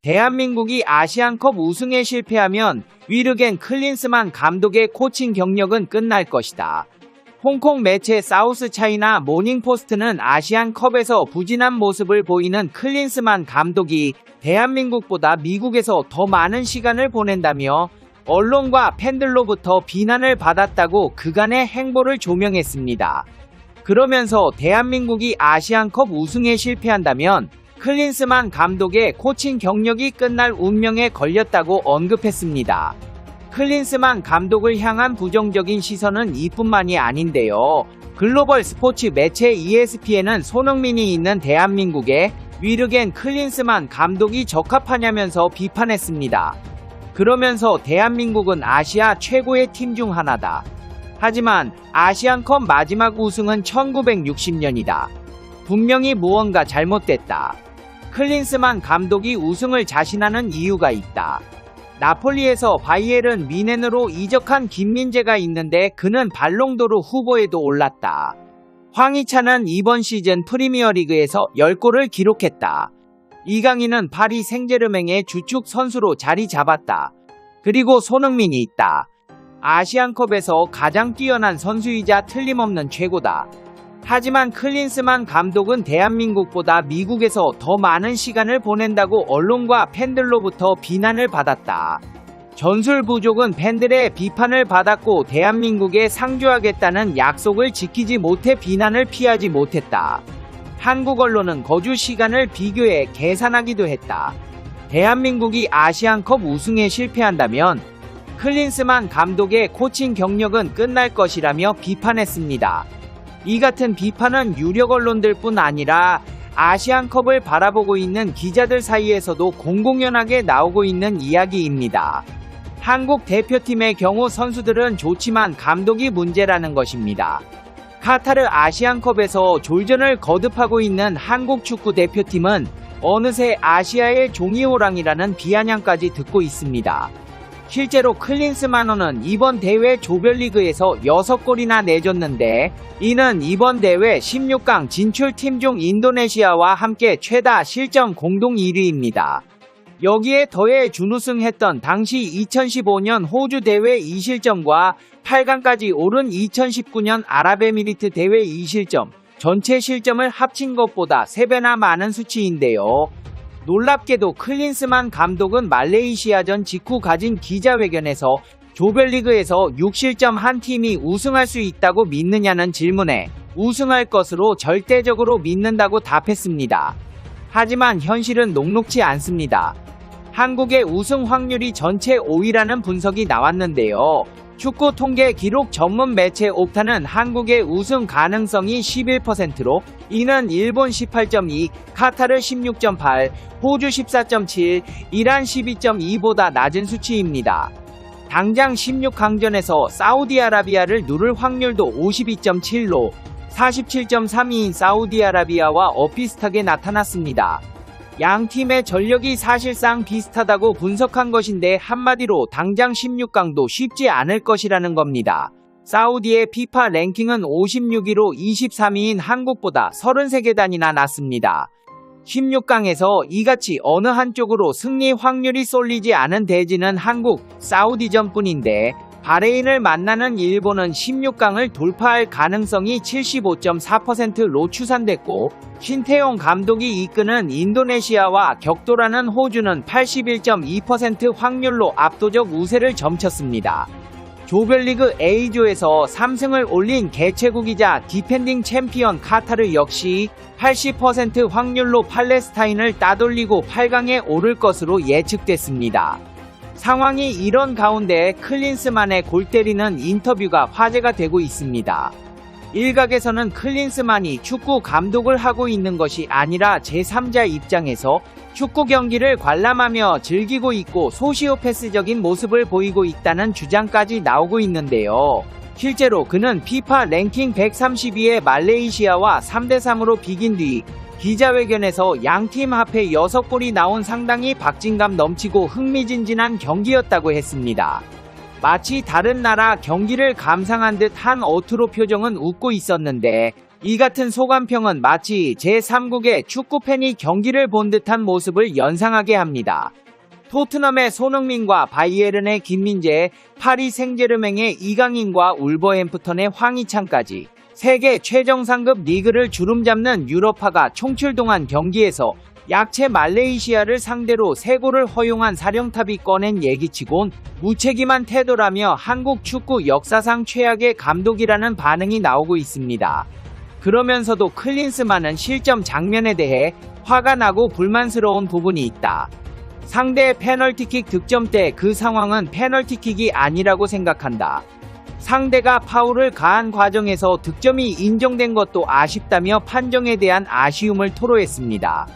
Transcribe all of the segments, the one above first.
대한민국이 아시안컵 우승에 실패하면 위르겐 클린스만 감독의 코칭 경력은 끝날 것이다. 홍콩 매체 사우스 차이나 모닝포스트는 아시안컵에서 부진한 모습을 보이는 클린스만 감독이 대한민국보다 미국에서 더 많은 시간을 보낸다며 언론과 팬들로부터 비난을 받았다고 그간의 행보를 조명했습니다. 그러면서 대한민국이 아시안컵 우승에 실패한다면 클린스만 감독의 코칭 경력이 끝날 운명에 걸렸다고 언급했습니다. 클린스만 감독을 향한 부정적인 시선은 이뿐만이 아닌데요. 글로벌 스포츠 매체 ESPN은 손흥민이 있는 대한민국에 위르겐 클린스만 감독이 적합하냐면서 비판했습니다. 그러면서 대한민국은 아시아 최고의 팀 중 하나다. 하지만 아시안컵 마지막 우승은 1960년이다. 분명히 무언가 잘못됐다. 클린스만 감독이 우승을 자신하는 이유가 있다. 나폴리에서 바이에른 미넨으로 이적한 김민재가 있는데 그는 발롱도르 후보에도 올랐다. 황희찬은 이번 시즌 프리미어리그에서 10골을 기록했다. 이강인은 파리 생제르맹의 주축 선수로 자리 잡았다. 그리고 손흥민이 있다. 아시안컵에서 가장 뛰어난 선수이자 틀림없는 최고다. 하지만 클린스만 감독은 대한민국보다 미국에서 더 많은 시간을 보낸다고 언론과 팬들로부터 비난을 받았다. 전술 부족은 팬들의 비판을 받았고 대한민국에 상주하겠다는 약속을 지키지 못해 비난을 피하지 못했다. 한국 언론은 거주 시간을 비교해 계산하기도 했다. 대한민국이 아시안컵 우승에 실패한다면 클린스만 감독의 코칭 경력은 끝날 것이라며 비판했습니다. 이 같은 비판은 유력 언론들뿐 아니라 아시안컵을 바라보고 있는 기자들 사이에서도 공공연하게 나오고 있는 이야기입니다. 한국 대표팀의 경우 선수들은 좋지만 감독이 문제라는 것입니다. 카타르 아시안컵에서 졸전을 거듭하고 있는 한국 축구 대표팀은 어느새 아시아의 종이호랑이라는 비아냥까지 듣고 있습니다. 실제로 클린스만호는 이번 대회 조별리그에서 6골이나 내줬는데 이는 이번 대회 16강 진출팀 중 인도네시아와 함께 최다 실점 공동 1위입니다. 여기에 더해 준우승했던 당시 2015년 호주 대회 2실점과 8강까지 오른 2019년 아랍에미리트 대회 2실점, 전체 실점을 합친 것보다 3배나 많은 수치인데요. 놀랍게도 클린스만 감독은 말레이시아전 직후 가진 기자회견에서 조별리그에서 6실점 한 팀이 우승할 수 있다고 믿느냐는 질문에 우승할 것으로 절대적으로 믿는다고 답했습니다. 하지만 현실은 녹록지 않습니다. 한국의 우승 확률이 전체 5위라는 분석이 나왔는데요. 축구 통계 기록 전문 매체 옵타는 한국의 우승 가능성이 11%로 이는 일본 18.2, 카타르 16.8, 호주 14.7, 이란 12.2보다 낮은 수치입니다. 당장 16강전에서 사우디아라비아를 누를 확률도 52.7로 47.3위인 사우디아라비아와 엇비슷하게 나타났습니다. 양 팀의 전력이 사실상 비슷하다고 분석한 것인데 한마디로 당장 16강도 쉽지 않을 것이라는 겁니다. 사우디의 피파 랭킹은 56위로 23위인 한국보다 33계단이나 낮습니다. 16강에서 이같이 어느 한쪽으로 승리 확률이 쏠리지 않은 대지는 한국, 사우디전뿐인데 바레인을 만나는 일본은 16강을 돌파할 가능성이 75.4%로 추산됐고 신태용 감독이 이끄는 인도네시아와 격돌하는 호주는 81.2% 확률로 압도적 우세를 점쳤습니다. 조별리그 A조에서 3승을 올린 개최국이자 디펜딩 챔피언 카타르 역시 80% 확률로 팔레스타인을 따돌리고 8강에 오를 것으로 예측됐습니다. 상황이 이런 가운데 클린스만의 골 때리는 인터뷰가 화제가 되고 있습니다. 일각에서는 클린스만이 축구 감독을 하고 있는 것이 아니라 제3자 입장에서 축구 경기를 관람하며 즐기고 있고 소시오패스적인 모습을 보이고 있다는 주장까지 나오고 있는데요. 실제로 그는 피파 랭킹 132의 말레이시아와 3대3으로 비긴 뒤 기자회견에서 양팀 합해 6골이 나온 상당히 박진감 넘치고 흥미진진한 경기였다고 했습니다. 마치 다른 나라 경기를 감상한 듯 한 어투로 표정은 웃고 있었는데 이 같은 소감평은 마치 제3국의 축구팬이 경기를 본 듯한 모습을 연상하게 합니다. 토트넘의 손흥민과 바이에른의 김민재, 파리 생제르맹의 이강인과 울버햄프턴의 황희찬까지 세계 최정상급 리그를 주름잡는 유럽파가 총출동한 경기에서 약체 말레이시아를 상대로 3골을 허용한 사령탑이 꺼낸 얘기치곤 무책임한 태도라며 한국 축구 역사상 최악의 감독이라는 반응이 나오고 있습니다. 그러면서도 클린스만은 실점 장면에 대해 화가 나고 불만스러운 부분이 있다. 상대의 페널티킥 득점 때 그 상황은 페널티킥이 아니라고 생각한다. 상대가 파울을 가한 과정에서 득점이 인정된 것도 아쉽다며 판정에 대한 아쉬움을 토로했습니다.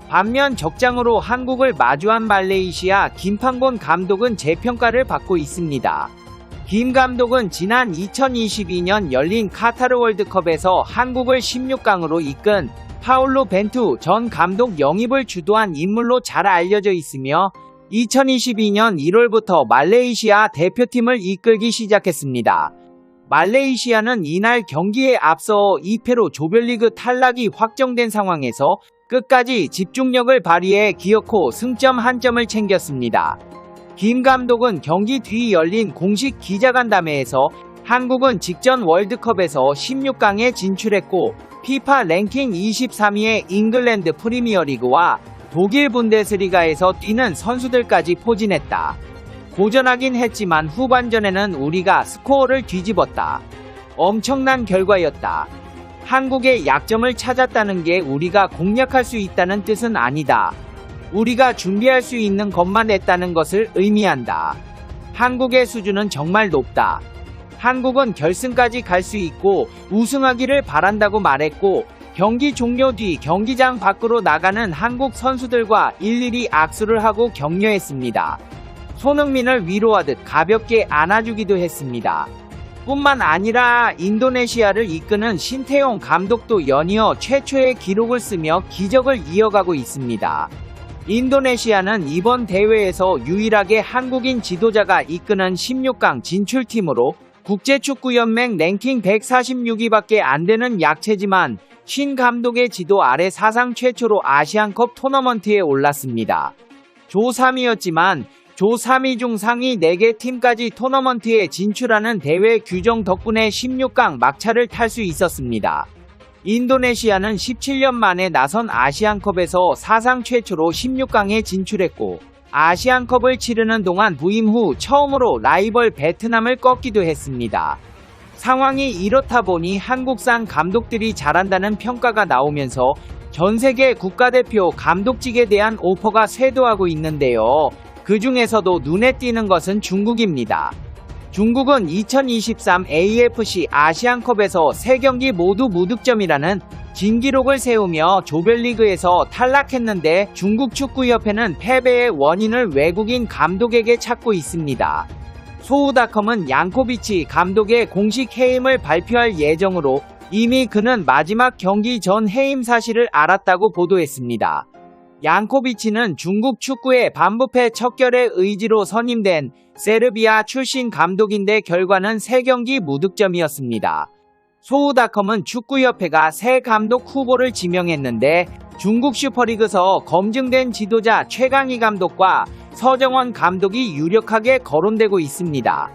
반면 적장으로 한국을 마주한 말레이시아 김판곤 감독은 재평가를 받고 있습니다. 김 감독은 지난 2022년 열린 카타르 월드컵에서 한국을 16강으로 이끈 파울로 벤투 전 감독 영입을 주도한 인물로 잘 알려져 있으며 2022년 1월부터 말레이시아 대표팀을 이끌기 시작했습니다. 말레이시아는 이날 경기에 앞서 2패로 조별리그 탈락이 확정된 상황에서 끝까지 집중력을 발휘해 기어코 승점 1점을 챙겼습니다. 김 감독은 경기 뒤 열린 공식 기자간담회에서 한국은 직전 월드컵에서 16강에 진출했고 피파 랭킹 23위의 잉글랜드 프리미어리그와 독일 분데스리가에서 뛰는 선수들까지 포진했다. 고전하긴 했지만 후반전에는 우리가 스코어를 뒤집었다. 엄청난 결과였다. 한국의 약점을 찾았다는 게 우리가 공략할 수 있다는 뜻은 아니다. 우리가 준비할 수 있는 것만 했다는 것을 의미한다. 한국의 수준은 정말 높다. 한국은 결승까지 갈 수 있고 우승하기를 바란다고 말했고 경기 종료 뒤 경기장 밖으로 나가는 한국 선수들과 일일이 악수를 하고 격려했습니다. 손흥민을 위로하듯 가볍게 안아주기도 했습니다. 뿐만 아니라 인도네시아를 이끄는 신태용 감독도 연이어 최초의 기록을 쓰며 기적을 이어가고 있습니다. 인도네시아는 이번 대회에서 유일하게 한국인 지도자가 이끄는 16강 진출팀으로 국제축구연맹 랭킹 146위밖에 안 되는 약체지만 신 감독의 지도 아래 사상 최초로 아시안컵 토너먼트에 올랐습니다. 조 3위였지만 조 3위 중 상위 4개 팀까지 토너먼트에 진출하는 대회 규정 덕분에 16강 막차를 탈 수 있었습니다. 인도네시아는 17년 만에 나선 아시안컵에서 사상 최초로 16강에 진출했고 아시안컵을 치르는 동안 부임 후 처음으로 라이벌 베트남을 꺾기도 했습니다. 상황이 이렇다 보니 한국산 감독들이 잘한다는 평가가 나오면서 전 세계 국가대표 감독직에 대한 오퍼가 쇄도하고 있는데요. 그 중에서도 눈에 띄는 것은 중국입니다. 중국은 2023 AFC 아시안컵에서 3경기 모두 무득점이라는 진기록을 세우며 조별리그에서 탈락했는데 중국 축구협회는 패배의 원인을 외국인 감독에게 찾고 있습니다. 소우닷컴은 양코비치 감독의 공식 해임을 발표할 예정으로 이미 그는 마지막 경기 전 해임 사실을 알았다고 보도했습니다. 양코비치는 중국 축구의 반부패 척결의 의지로 선임된 세르비아 출신 감독인데 결과는 3경기 무득점이었습니다. 소우닷컴은 축구협회가 새 감독 후보를 지명했는데 중국 슈퍼리그에서 검증된 지도자 최강희 감독과 서정원 감독이 유력하게 거론되고 있습니다.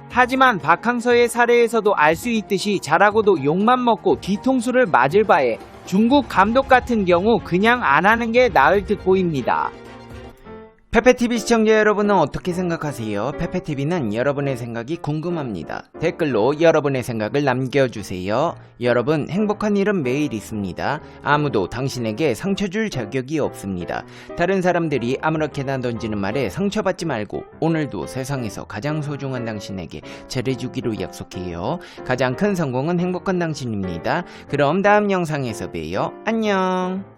하지만 박항서의 사례에서도 알 수 있듯이 잘하고도 욕만 먹고 뒤통수를 맞을 바에 중국 감독 같은 경우 그냥 안 하는 게 나을 듯 보입니다. 페페TV 시청자 여러분은 어떻게 생각하세요? 페페TV는 여러분의 생각이 궁금합니다. 댓글로 여러분의 생각을 남겨주세요. 여러분, 행복한 일은 매일 있습니다. 아무도 당신에게 상처 줄 자격이 없습니다. 다른 사람들이 아무렇게나 던지는 말에 상처받지 말고 오늘도 세상에서 가장 소중한 당신에게 잘해주기로 약속해요. 가장 큰 성공은 행복한 당신입니다. 그럼 다음 영상에서 봬요. 안녕.